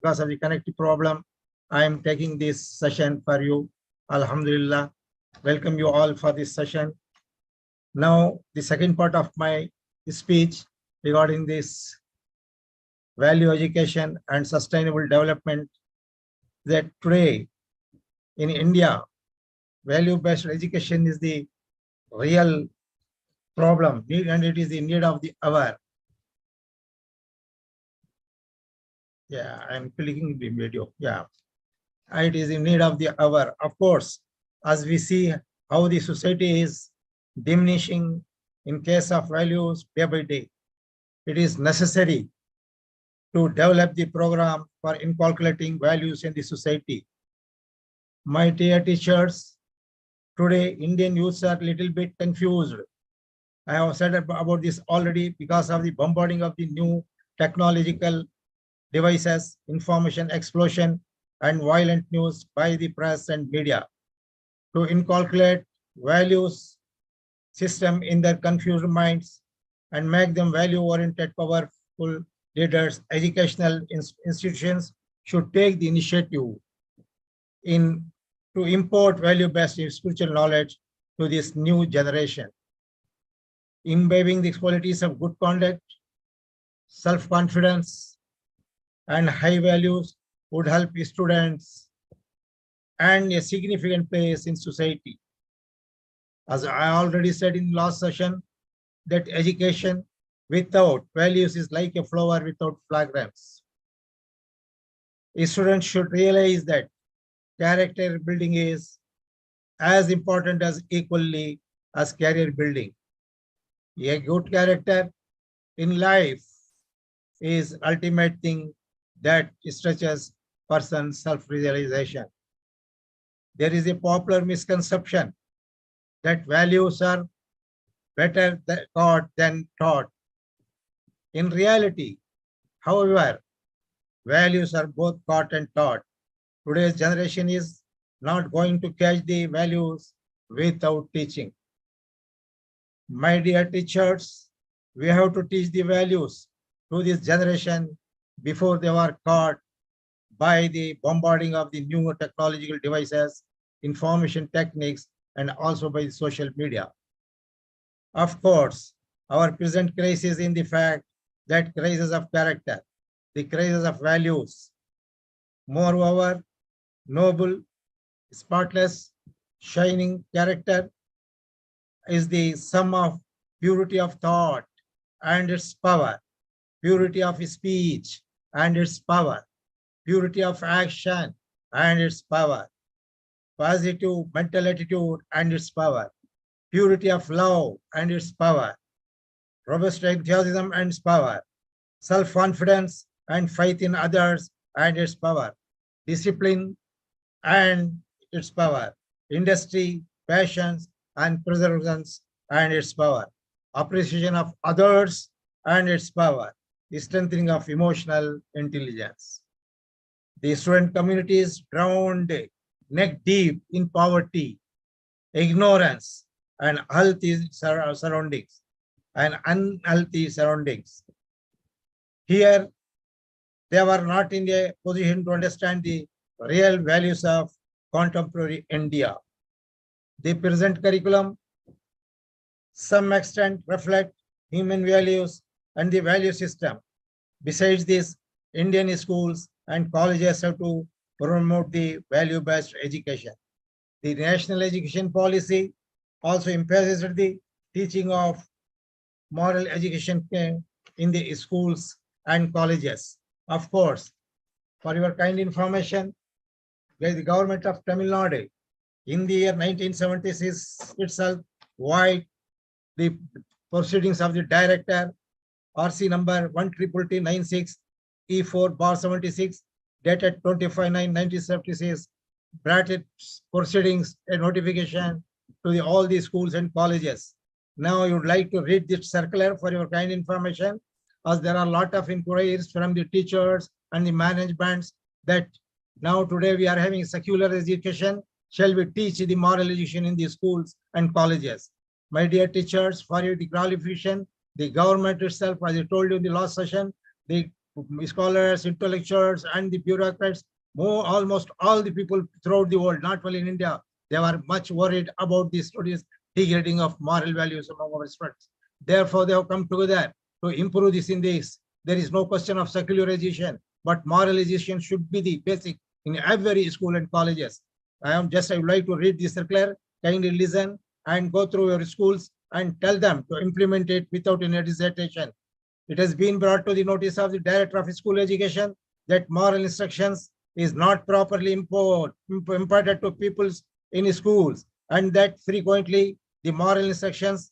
because of the connectivity problem, I am taking this session for you. Alhamdulillah. Welcome you all for this session. Now, the second part of my speech regarding this value education and sustainable development, that today in India, value-based education is the real problem, and it is the need of the hour. Yeah, I'm clicking the video. Yeah, it is in need of the hour. Of course, as we see how the society is diminishing in case of values day by day, it is necessary to develop the program for inculcating values in the society. My dear teachers, today Indian youths are a little bit confused. I have said about this already because of the bombarding of the new technological devices, information explosion, and violent news by the press and media. To inculcate values system in their confused minds and make them value-oriented, powerful leaders, educational institutions should take the initiative to import value-based spiritual knowledge to this new generation. Imbibing the qualities of good conduct, self-confidence, and high values would help students and a significant place in society. As I already said in last session, that education without values is like a flower without fragrance. Students should realize that character building is as important as equally as career building. A good character in life is ultimate thing that stretches person's self-realization. There is a popular misconception that values are better taught than taught. In reality, however, values are both taught and taught. Today's generation is not going to catch the values without teaching. My dear teachers, we have to teach the values to this generation before they were caught by the bombarding of the new technological devices, information techniques, and also by social media. Of course, our present crisis in the fact that crisis of character, the crisis of values. Moreover, noble, spotless, shining character is the sum of purity of thought and its power, purity of speech and its power, purity of action and its power, positive mental attitude and its power, purity of love and its power, robust enthusiasm and its power, self-confidence and faith in others and its power, discipline and its power, industry, passions, and perseverance and its power, appreciation of others and its power, the strengthening of emotional intelligence. The student community is drowned neck deep in poverty, ignorance, and unhealthy surroundings. Here, they were not in a position to understand the real values of contemporary India. The present curriculum, some extent, reflect human values and the value system. Besides this, Indian schools and colleges have to promote the value-based education. The national education policy also emphasizes the teaching of moral education in the schools and colleges. Of course, for your kind information, the government of Tamil Nadu in the year 1976 itself wide the proceedings of the director RC number 1TTT96 E4/76 dated 25/9/1976 brought its proceedings a notification to all the schools and colleges. Now you would like to read this circular for your kind information, as there are a lot of inquiries from the teachers and the managements that now today we are having secular education. Shall we teach the moral education in the schools and colleges? My dear teachers, for your qualification, the government itself, as I told you in the last session, the scholars, intellectuals, and the bureaucrats, almost all the people throughout the world, not only in India, they were much worried about the studies degrading of moral values among our students. Therefore, they have come together to improve this in this. There is no question of secularization, but moralization should be the basic in every school and colleges. I would like to read this circular. Kindly listen and go through your schools and tell them to implement it without any hesitation. It has been brought to the notice of the Director of School Education that moral instructions is not properly imparted to pupils in schools, and that frequently the moral instructions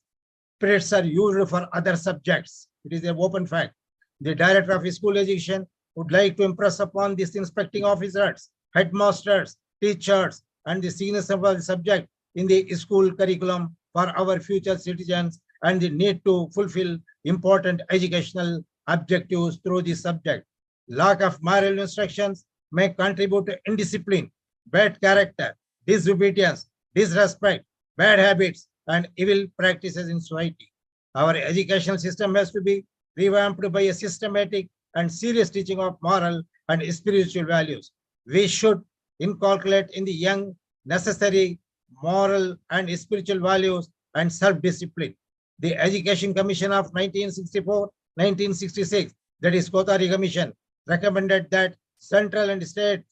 periods are used for other subjects. It is an open fact. The Director of School Education would like to impress upon these inspecting officers, headmasters, teachers, and the seniors of the subject in the school curriculum for our future citizens and the need to fulfill important educational objectives through this subject. Lack of moral instructions may contribute to indiscipline, bad character, disobedience, disrespect, bad habits, and evil practices in society. Our educational system has to be revamped by a systematic and serious teaching of moral and spiritual values. We should inculcate in the young necessary moral and spiritual values and self-discipline. The Education Commission of 1964-1966, that is Kothari Commission, recommended that central and state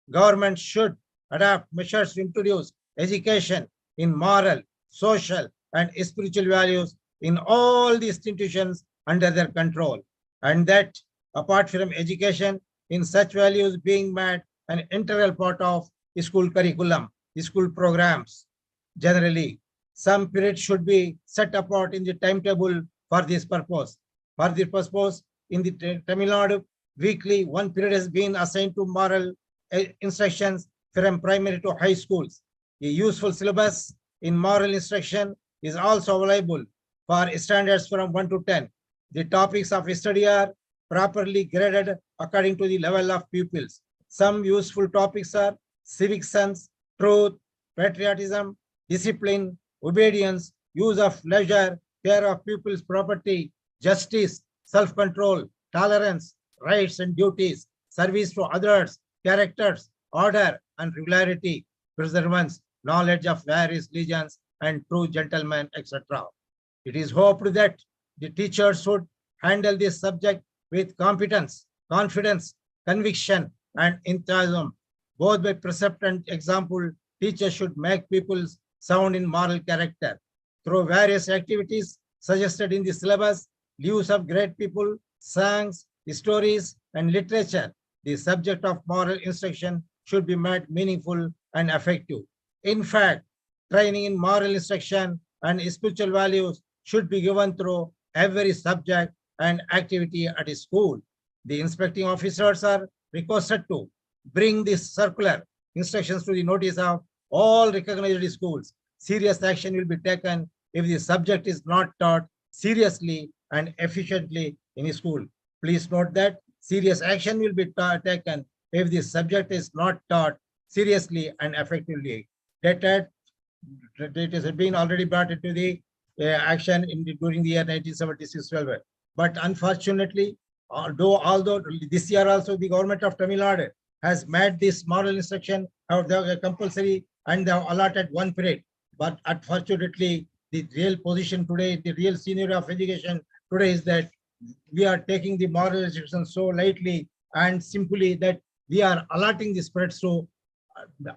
governments should adopt measures to introduce education in moral, social, and spiritual values in all the institutions under their control, and that apart from education, in such values being made an integral part of school curriculum, school programs. Generally, some period should be set apart in the timetable for this purpose. For this purpose, in the Tamil Nadu, weekly one period has been assigned to moral instructions from primary to high schools. A useful syllabus in moral instruction is also available for standards from 1 to 10. The topics of study are properly graded according to the level of pupils. Some useful topics are civic sense, truth, patriotism, discipline, obedience, use of leisure, care of people's property, justice, self-control, tolerance, rights and duties, service to others, characters, order and regularity, perseverance, knowledge of various religions and true gentlemen, etc. It is hoped that the teachers should handle this subject with competence, confidence, conviction, and enthusiasm. Both by precept and example, teachers should make people sound in moral character. Through various activities suggested in the syllabus, lives of great people, songs, stories, and literature, the subject of moral instruction should be made meaningful and effective. In fact, training in moral instruction and spiritual values should be given through every subject and activity at a school. The inspecting officers are requested to bring this circular instructions to the notice of all recognized schools. Serious action will be taken if the subject is not taught seriously and efficiently in a school. Please note that serious action will be taken if the subject is not taught seriously and effectively. That it has been already brought into the action during the year 1976-12. But unfortunately, although this year also the government of Tamil Nadu has made this moral instruction compulsory and they have allotted one period. But unfortunately, the real position today, the real scenario of education today is that we are taking the moral instruction so lightly and simply that we are allotting the spreads to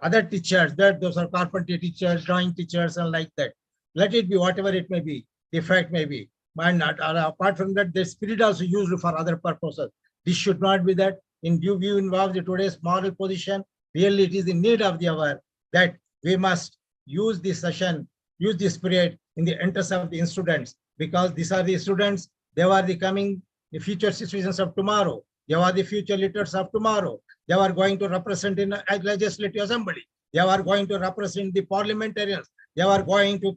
other teachers, that those are carpentry teachers, drawing teachers, and like that. Let it be whatever it may be, the fact may be. And apart from that, the spirit also used for other purposes. This should not be that. In view involved in today's moral position, really it is the need of the hour that we must use this session, use this period in the interest of the students, because these are the students, they are the coming, the future citizens of tomorrow. They are the future leaders of tomorrow. They are going to represent in a legislative assembly. They are going to represent the parliamentarians. They are going to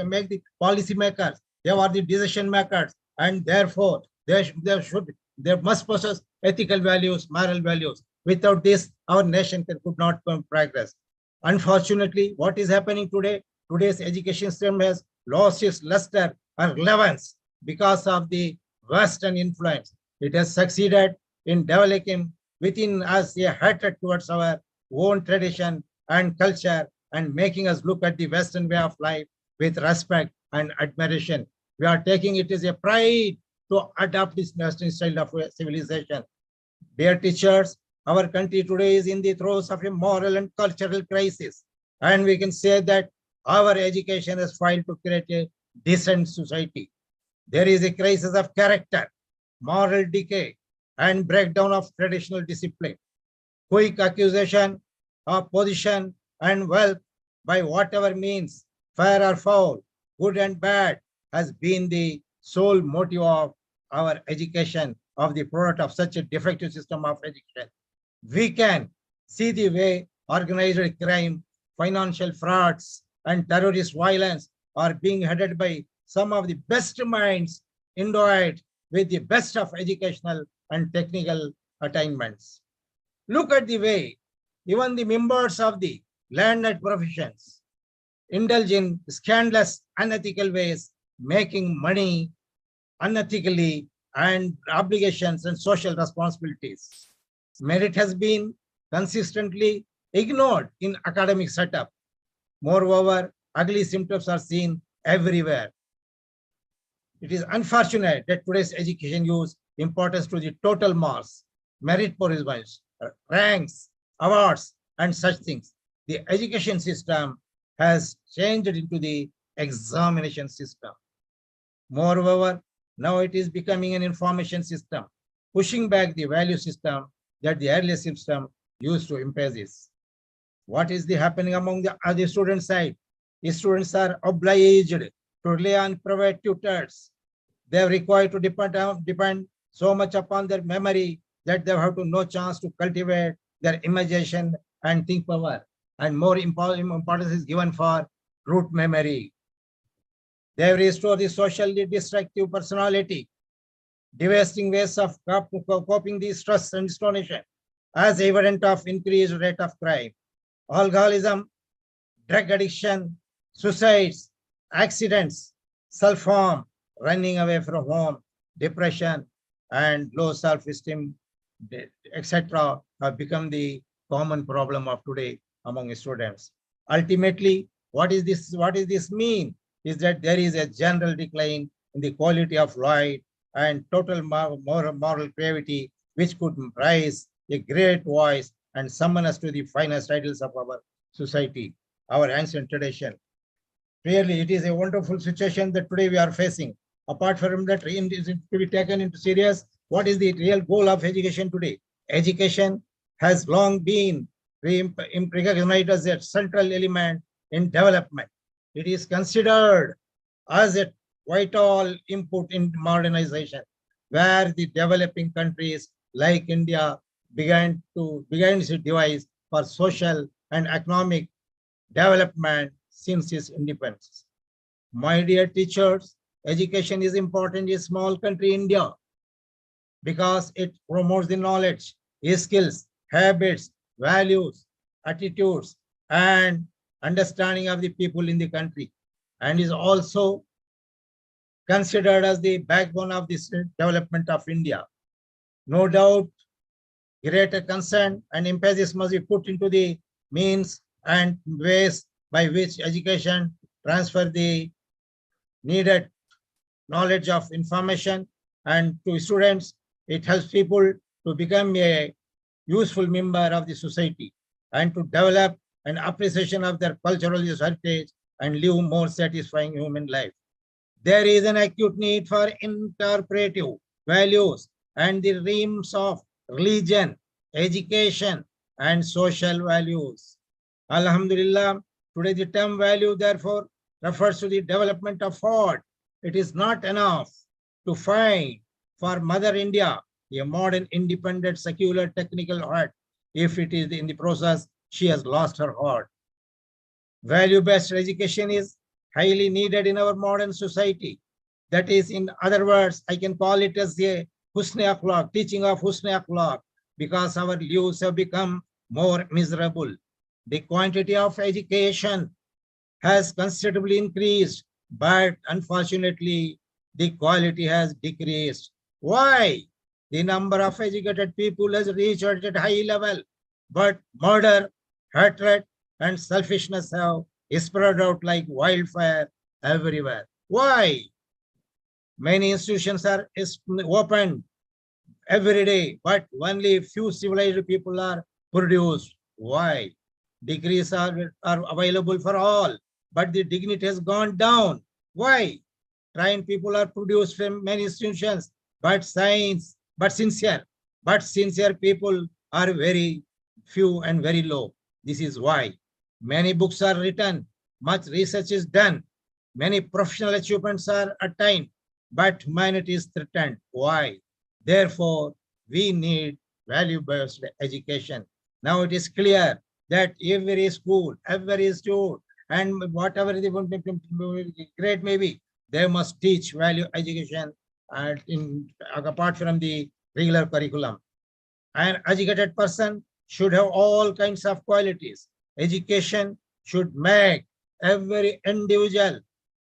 make the policy makers. They are the decision makers. And therefore, they must possess ethical values, moral values. Without this, our nation could not progress. Unfortunately, what is happening today? Today's education system has lost its luster and relevance because of the Western influence. It has succeeded in developing within us a hatred towards our own tradition and culture and making us look at the Western way of life with respect and admiration. We are taking it as a pride to adopt this Western style of civilization. Dear teachers, our country today is in the throes of a moral and cultural crisis. And we can say that our education has failed to create a decent society. There is a crisis of character, moral decay, and breakdown of traditional discipline. Quick accusation of position and wealth by whatever means, fair or foul, good and bad, has been the sole motive of our education, of the product of such a defective system of education. We can see the way organized crime, financial frauds, and terrorist violence are being headed by some of the best minds endowed with the best of educational and technical attainments. Look at the way even the members of the learned professions indulge in scandalous, unethical ways, making money unethically and obligations and social responsibilities. Merit has been consistently ignored in academic setup. Moreover, ugly symptoms are seen everywhere. It is unfortunate that today's education gives importance to the total marks, merit for results, ranks, awards, and such things. The education system has changed into the examination system. Moreover, now it is becoming an information system, pushing back the value system that the earlier system used to emphasize. What is the happening among the other student side? The students are obliged to rely on private tutors. They are required to depend so much upon their memory that they have to no chance to cultivate their imagination and think power. And more importance is given for root memory. They restore the socially destructive personality, devastating ways of coping the stress and distortion, as evident of increased rate of crime, alcoholism, drug addiction, suicides, accidents, self-harm, running away from home, depression, and low self-esteem, etc., have become the common problem of today among students. Ultimately, what is this mean? Is that there is a general decline in the quality of life and total moral gravity, which could raise a great voice and summon us to the finest ideals of our society, our ancient tradition. Really, it is a wonderful situation that today we are facing. Apart from that, it is to be taken into serious. What is the real goal of education today? Education has long been recognized as a central element in development. It is considered as a vital input in modernization, where the developing countries like India began its device for social and economic development since its independence. My dear teachers, education is important in small country India because it promotes the knowledge, skills, habits, values, attitudes, and understanding of the people in the country, and is also considered as the backbone of this development of India. No doubt, greater concern and emphasis must be put into the means and ways by which education transfer the needed knowledge of information, and to students, it helps people to become a useful member of the society and to develop an appreciation of their cultural heritage and live more satisfying human life. There is an acute need for interpretive values and the realms of religion, education, and social values. Alhamdulillah, today the term value therefore refers to the development of thought. It is not enough to find for Mother India a modern, independent, secular, technical heart if it is in the process she has lost her heart. Value-based education is highly needed in our modern society. That is, in other words, I can call it as a husn akhlaq, teaching of husn akhlaq, because our lives have become more miserable. The quantity of education has considerably increased, but unfortunately, the quality has decreased. Why? The number of educated people has reached at a high level, but murder, hatred, and selfishness have spread out like wildfire everywhere. Why? Many institutions are opened every day, but only few civilized people are produced. Why? Degrees are available for all, but the dignity has gone down. Why? Trained people are produced from many institutions, but sincere people are very few and very low. This is why. Many books are written, much research is done, many professional achievements are attained, but humanity is threatened. Why? Therefore, we need value-based education. Now it is clear that every school, every institute, and whatever the grade may be, they must teach value education apart from the regular curriculum. An educated person should have all kinds of qualities. Education should make every individual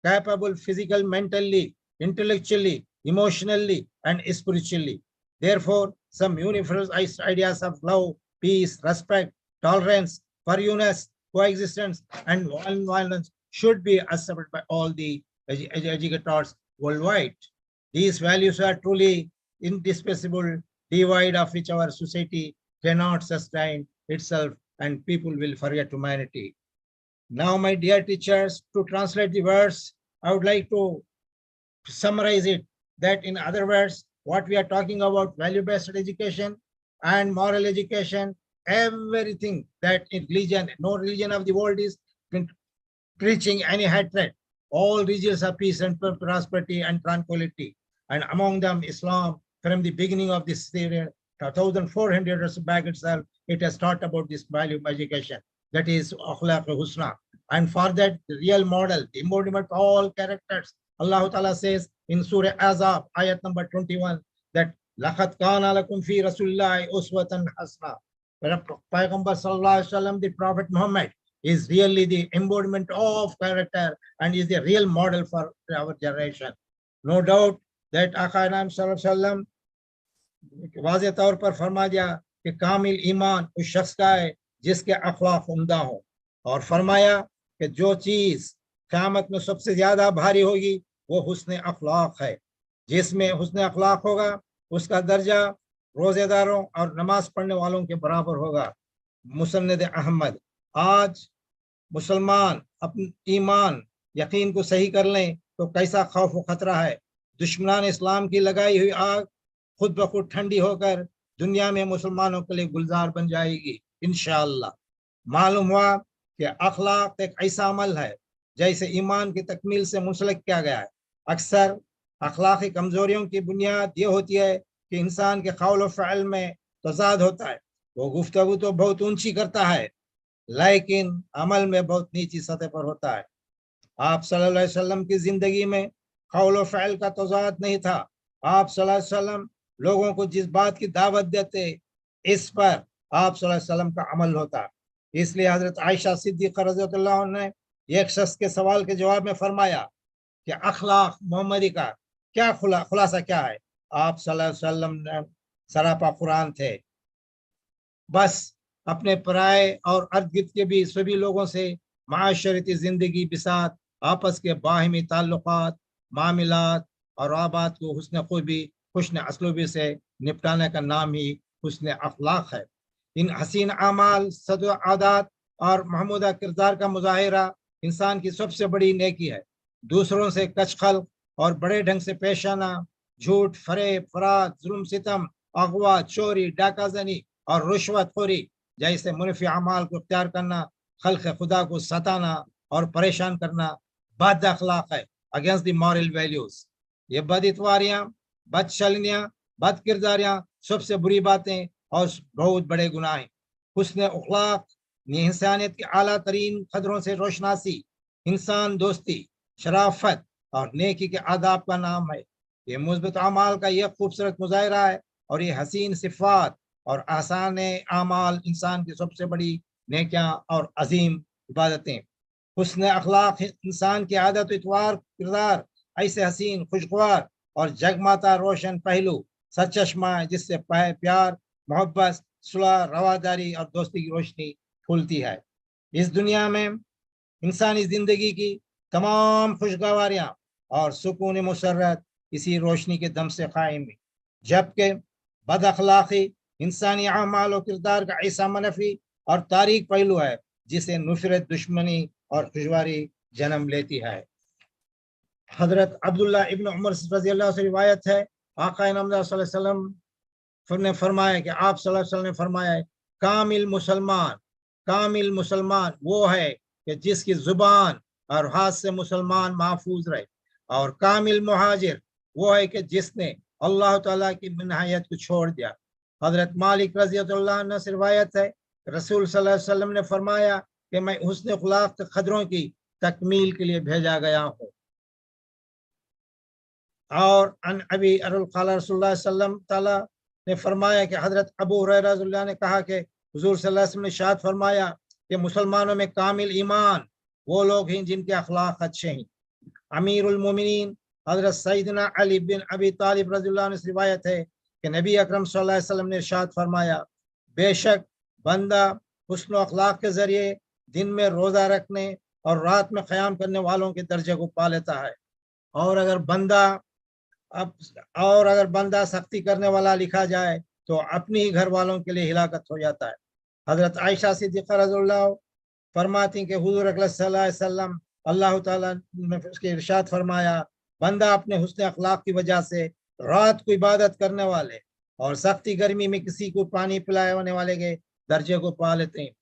capable physically, mentally, intellectually, emotionally, and spiritually. Therefore, some universal ideas of love, peace, respect, tolerance, forgiveness, coexistence, and violence should be accepted by all the educators worldwide. These values are truly indispensable divide of which our society cannot sustain itself and people will forget humanity. Now, my dear teachers, to translate the words, I would like to summarize it that in other words, what we are talking about value-based education and moral education, everything that in religion, no religion of the world is preaching any hatred. All religions are peace and prosperity and tranquility. And among them, Islam, from the beginning of this period, 1,400 years back itself, it has taught about this value of education. That is akhlaq husna. And for that, the real model, the embodiment of all characters, Allah Ta'ala says in Surah Azab, ayat number 21, that لَقَدْ كَانَ لَكُمْ فِي رَسُولِ اللَّهِ أُسْوَةً حَسَنَةً. Payghambar Sallallahu Alaihi Wasallam, the Prophet Muhammad, is really the embodiment of character and is the real model for our generation. No doubt that Aqā Naam Sallallahu Alaihi Wasallam वाज़े तौर पर फरमा दिया कि कामिल ईमान उस शख्स का है जिसके अखलाक उम्दा हो, और फरमाया कि जो चीज क़यामत में सबसे ज्यादा भारी होगी वो हुस्न अखलाक है। जिसमें हुस्न अखलाक होगा उसका दर्जा रोजेदारों और नमाज पढ़ने वालों के बराबर होगा। मुसन्नद अहमद, आज मुसलमान अपने ईमान यकीन को सही कर लें तो कैसा खौफ व खतरा है। दुश्मनान इस्लाम की लगाई हुई आग खुद ब खुद ठंडी होकर दुनिया में मुसलमानों के लिए गुलजार बन जाएगी इंशाअल्लाह। मालूम हुआ कि अखलाक एक ऐसा अमल है जैसे ईमान की तकमील से मुंसलिक किया गया है। अक्सर अखलाकी कमजोरियों की बुनियाद ये होती है कि इंसान के कौल और फ़अल में तज़ाद होता है। वो गुफ्तगू तो बहुत ऊंची करता है लेकिन अमल में बहुत नीची सतह पर होता है। आप सल्लल्लाहु अलैहि वसल्लम की जिंदगी में कौल और फ़अल का तज़ाद नहीं था। आप सल्लल्लाहु अलैहि वसल्लम लोगों को जिस बात की दावत देते इस पर आप सल्लल्लाहु अलैहि वसल्लम का अमल होता। इसलिए हजरत आयशा सिद्दीक़ा रज़ियल्लाहु अन्हा ने एक शख्स के सवाल के जवाब में फरमाया कि अखलाक मोहम्मदी का क्या खुलासा क्या है। आप सल्लल्लाहु अलैहि वसल्लम ने सरापा कुरान थे। बस अपने पराए और अर्द गिर्द के भी सभी लोगों से माशरती जिंदगी बिसात, आपस के बाहिमी ताल्लुकात, मामलात और आबाद को हुस्न खूबी हुस्न असलूबी से निपटाने का नाम ही हुस्न अखलाक है। इन हसीन आमाल, सद आदात और महमूदा किरदार का मुजाहिरा इंसान की सबसे बड़ी नेकी है। दूसरों से कचखल और बड़े ढंग से पेश आना, झूठ, फरेब, फराड, जुल्म सितम, अगवा, चोरी, डाकाजनी और रुश्वतखोरी जैसे मुनफी अमाल को इख्तियार करना, खल्क़ खुदा को सताना और परेशान करना बद अखलाक है, अगेंस्ट द मॉरल वैल्यूज। ये बद इतवारियां, बद छलनियां, बद किरदारियां सबसे बुरी बातें और बहुत बड़े गुनाह हैं। हुस्न अखलाक इंसानियत के आला तरीन कदरों से रोशनासी, इंसान दोस्ती, शराफत और नेकी के आदाब का नाम है। ये मुस्बत अमाल का यह खूबसूरत मुजाहिरा है और ये हसीन सिफात और आसान आमाल इंसान की सबसे बड़ी नेकियां और अजीम इबादतें। हुस्न अखलाक इंसान की आदत, इतवार, किरदार ऐसे हसीन, खुशगवार और जगमाता रोशन पहलू سرچشمہ ہے جس سے پیار، محبت، صلح، رواداری اور دوستی کی روشنی پھولتی ہے۔ اس دنیا میں انسانی زندگی کی تمام خوشگواریاں اور سکون مسرت اسی روشنی کے دم سے قائم ہے، جبکہ بد اخلاقی انسانی اعمال و کردار کا ایسا منفی اور تاریک پہلو ہے جسے نفرت، دشمنی اور دشواری جنم لیتی ہے۔ حضرت عبداللہ ابن عمر رضی اللہ سے روایت ہے، آقا انعام صلی اللہ علیہ وسلم نے فرمایا کہ آپ صلی اللہ علیہ وسلم نے فرمایا ہے، کامل مسلمان وہ ہے کہ جس کی زبان اور ہاتھ سے مسلمان محفوظ رہے، اور کامل مہاجر وہ ہے کہ جس نے اللہ تعالیٰ کی منہیت کو چھوڑ دیا۔ حضرت مالک رضی اللہ عنہ سے روایت ہے، رسول صلی اللہ علیہ وسلم نے فرمایا کہ میں حسن اخلاق کے قدروں کی تکمیل کے لیے بھیجا گیا ہوں۔ اور ان ابی قال رسول اللہ صلی اللہ علیہ وسلم تعالیٰ نے فرمایا کہ حضرت ابو ہریرہ رضی اللہ عنہ نے کہا کہ حضور صلی اللہ علیہ وسلم نے ارشاد فرمایا کہ مسلمانوں میں کامل ایمان وہ لوگ ہیں جن کے اخلاق اچھے ہیں۔ امیر المومنین حضرت سیدنا علی بن ابی طالب رضی اللہ عنہ سے روایت ہے کہ نبی اکرم صلی اللہ علیہ وسلم نے ارشاد فرمایا، بے شک بندہ حسن و اخلاق کے ذریعے دن میں روزہ رکھنے اور رات میں قیام کرنے والوں کے درجے کو پا لیتا ہے، اور اگر بندہ سختی کرنے والا لکھا جائے تو اپنی ہی گھر والوں کے لیے ہلاکت ہو جاتا ہے۔ حضرت عائشہ صدیقہ رضی اللہ فرماتی کہ حضور اکرم صلی اللہ علیہ وسلم اللہ تعالیٰ نے اس کے ارشاد فرمایا، بندہ اپنے حسن اخلاق کی وجہ سے رات کو عبادت کرنے والے اور سختی گرمی میں کسی کو پانی پلانے والے کے درجے کو پا لیتے ہیں۔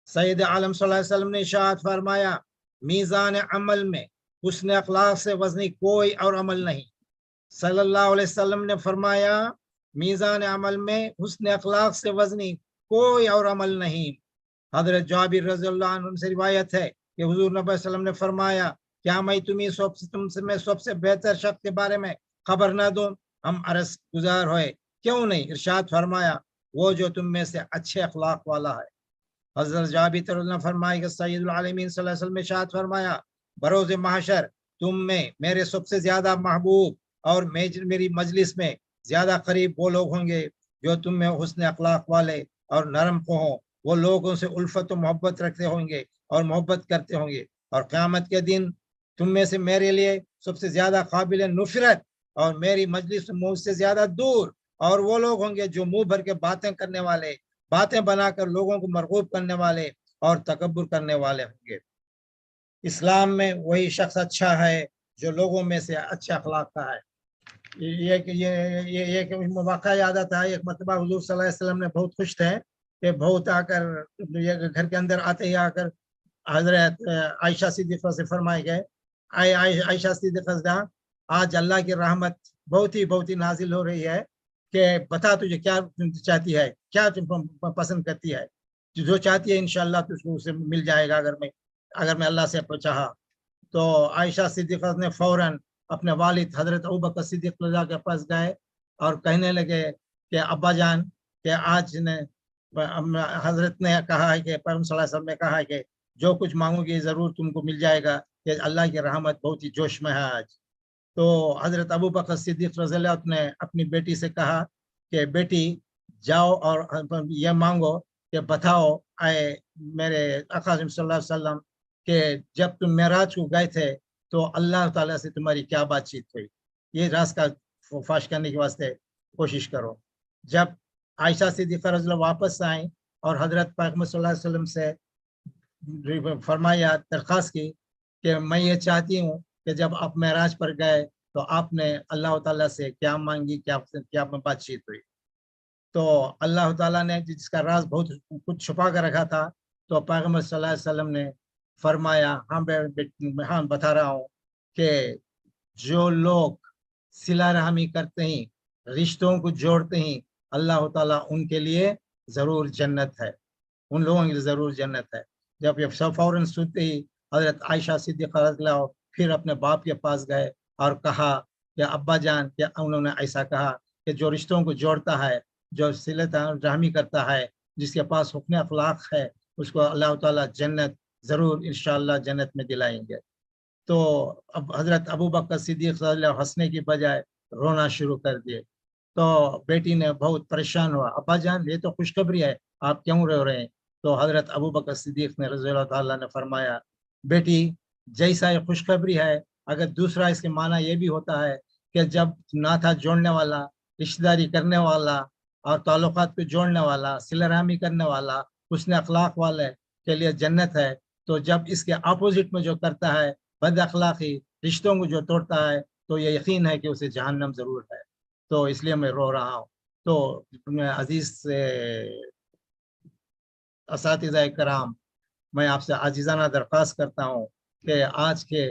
سید عالم صلی اللہ علیہ وسلم نے ارشاد فرمایا، میزان عمل میں حسن اخلاق سے وزنی کوئی اور عمل نہیں۔ صلی اللہ علیہ وسلم نے فرمایا، میزان عمل میں حسن اخلاق سے وزنی کوئی اور عمل نہیں۔ حضرت جابر رضی اللہ عنہ سے روایت ہے کہ حضور نبی صلی اللہ علیہ وسلم نے فرمایا، کیا میں تم سے سب سے بہتر شخص کے بارے میں خبر نہ دوں؟ ہم عرض گزار ہوئے، کیوں نہیں؟ ارشاد فرمایا، وہ جو تم میں سے اچھے اخلاق والا ہے۔ حضرت جابر رضی اللہ عنہ فرمایا کہ سید العالمین صلی اللہ علیہ وسلم نے ارشاد فرمایا، بروز محشر تم میں میرے سب سے زیادہ محبوب اور میری مجلس میں زیادہ قریب وہ لوگ ہوں گے جو تم میں حسن اخلاق والے اور نرم ہوں، وہ لوگوں سے الفت و محبت رکھتے ہوں گے اور محبت کرتے ہوں گے، اور قیامت کے دن تم میں سے میرے لیے سب سے زیادہ قابل نفرت اور میری مجلس مجھ سے زیادہ دور اور وہ لوگ ہوں گے جو منہ بھر کے باتیں کرنے والے، باتیں بنا کر لوگوں کو مرغوب کرنے والے اور تکبر کرنے والے ہوں گے۔ اسلام میں وہی شخص اچھا ہے جو لوگوں میں سے اچھا اخلاق کا ہے۔ یہ واقعہ یاد آتا ہے، ایک مرتبہ حضور صلی اللہ علیہ وسلم نے بہت خوش تھے کہ بہت آ کر گھر کے اندر آتے ہی آ کر حضرت عائشہ صدیقہ سے فرمائے گئے، عائشہ صدیقہ، آج اللہ کی رحمت بہت ہی نازل ہو رہی ہے کہ بتا تجھے کیا چاہتی ہے، کیا پسند کرتی ہے، جو چاہتی ہے انشاءاللہ تجھ کو اسے مل جائے گا اگر میں اللہ سے چاہا۔ تو عائشہ صدیقہ نے فوراً اپنے والد حضرت ابوبکر صدیق رضی کے پاس گئے اور کہنے لگے کہ ابا جان کہ آج حضرت نے کہا ہے کہ پیغمبر صلی اللہ علیہ وسلم نے کہا ہے کہ جو کچھ مانگو گے ضرور تم کو مل جائے گا، کہ اللہ کی رحمت بہت ہی جوش میں ہے آج۔ تو حضرت ابوبکر صدیق رضی اللہ عنہ نے اپنی بیٹی سے کہا کہ بیٹی جاؤ اور یہ مانگو کہ بتاؤ اے میرے آقا صلی اللہ علیہ وسلم کہ جب تم معراج کو گئے تھے تو اللہ تعالیٰ سے تمہاری کیا بات چیت ہوئی، یہ راز کا فاش کرنے کے واسطے کوشش کرو۔ جب عائشہ صدیقہ رضی اللہ واپس آئیں اور حضرت پیغمبر صلی اللہ علیہ وسلم سے فرمایا، درخواست کی کہ میں یہ چاہتی ہوں کہ جب آپ معراج پر گئے تو آپ نے اللہ تعالیٰ سے کیا مانگی، کیا بات چیت ہوئی؟ تو اللہ تعالیٰ نے جس کا راز بہت کچھ چھپا کر رکھا تھا، تو پیغمبر صلی اللہ علیہ وسلم نے فرمایا، ہاں بتا رہا ہوں کہ جو لوگ صلہ رحمی کرتے ہیں، رشتوں کو جوڑتے ہیں، اللہ تعالیٰ ان کے لیے ضرور جنت ہے، ان لوگوں کے لیے ضرور جنت ہے۔ جب یہ سب فوراً سنتے ہی حضرت عائشہ صدیقہ رضی اللہ پھر اپنے باپ کے پاس گئے اور کہا کہ ابا جان، کہ انہوں نے ایسا کہا کہ جو رشتوں کو جوڑتا ہے، جو صلہ رحمی کرتا ہے، جس کے پاس حسن اخلاق ہے، اس کو اللہ تعالیٰ جنت ضرور انشاءاللہ جنت میں دلائیں گے۔ تو اب حضرت ابوبکر صدیق رضی اللہ ہنسنے کی بجائے رونا شروع کر دیے तो बेटी ने बहुत परेशान हुआ, अब्बा जान ये तो खुशखबरी है, आप क्यों रो रहे हैं? तो हजरत अबू बकर सिद्दीक ने रज़ियल्लाहु ताला ने फरमाया, बेटी जैसा ये खुशखबरी है, अगर दूसरा इसके माना ये भी होता है कि जब नाता जोड़ने वाला, रिश्तेदारी करने वाला और ताल्लुकात को जोड़ने वाला, सिलरामी करने वाला, हुस्न अखलाक वाले के लिए जन्नत है, तो जब इसके अपोजिट में जो करता है, बद अखलाकी, रिश्तों को जो तोड़ता है, तो ये यकीन है कि उसे जहन्नम जरूर है। तो इसलिए मैं रो रहा हूँ। तो अजीज से असातिज़ा कराम, मैं आपसे आजिज़ाना दरख्वास्त करता हूँ कि आज के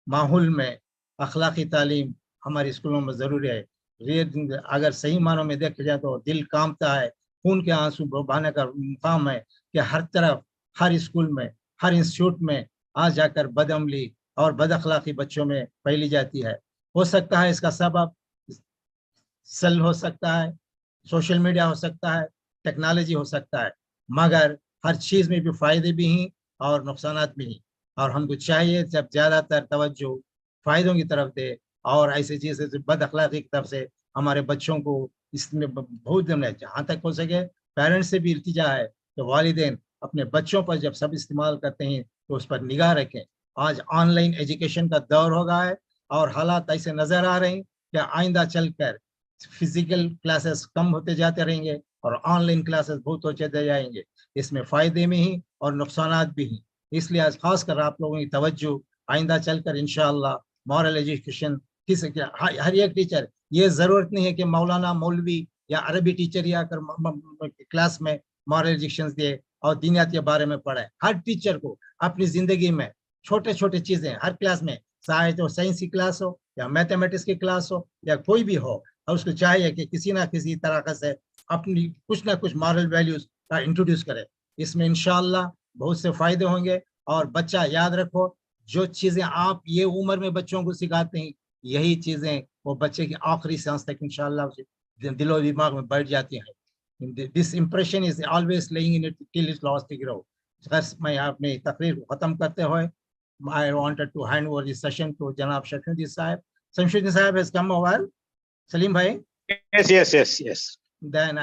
माहौल में अखलाकी तालीम हमारे स्कूलों में ज़रूरी है। अगर सही मानों में देखा जाए तो दिल कांपता है, खून के आंसू बहाने का मुकाम है कि हर तरफ, हर स्कूल में, हर इंस्टीट्यूट में आज जाकर बदअमली और बद अखलाकी बच्चों में फैली जाती है। हो सकता है इसका सबब सेल हो सकता है, सोशल मीडिया हो सकता है, टेक्नोलॉजी हो सकता है, मगर हर चीज में भी फायदे भी हैं और नुकसानात भी हैं, और हमको चाहिए जब ज्यादातर तवज्जो फायदों की तरफ दे और ऐसी चीजें बद अखलाकी की तरफ से हमारे बच्चों को इसमें बहुत देना। जहाँ तक हो सके पेरेंट्स से भी इल्तिजा है कि वालिदैन अपने बच्चों पर जब सब इस्तेमाल करते हैं तो उस पर निगाह रखें। आज ऑनलाइन एजुकेशन का दौर हो गया है और हालात ऐसे नजर आ रहे हैं कि आइंदा चलकर फिजिकल क्लासेस कम होते जाते रहेंगे और ऑनलाइन क्लासेस बहुत होते जाएंगे। इसमें फायदे में ही और नुकसानात भी हैं। इसलिए आज खास कर आप लोगों की तवज्जो आइंदा चलकर इंशाअल्लाह मॉरल एजुकेशन हर एक टीचर, ये जरूरत नहीं है कि मौलाना मौलवी या अरबी टीचर या कर क्लास में मॉरल एजुकेशन दे और दीनियात के बारे में पढ़ाए। हर टीचर को अपनी जिंदगी में छोटे छोटे चीजें हर क्लास में, चाहे तो साइंस की क्लास हो या मैथमेटिक्स की क्लास हो या कोई भी हो, और उसको चाहिए कि किसी ना किसी तरह से अपनी कुछ ना कुछ मॉरल वैल्यूज का इंट्रोड्यूस करे। इसमें इंशाअल्लाह बहुत से फायदे होंगे। और बच्चा याद रखो, जो चीजें आप ये उम्र में बच्चों को सिखाते हैं, यही चीजें वो बच्चे की आखिरी सांस तक इंशाअल्लाह दिलो दिमाग में बैठ जाती हैं। This impression is always laying in it till it lost to grow. बस मैं अपनी तकरीर को खत्म करते हुए I wanted to hand over this session to Janab Shamsuddin Sahib. Shamsuddin Sahib has come over. Salim bhai. Yes. Then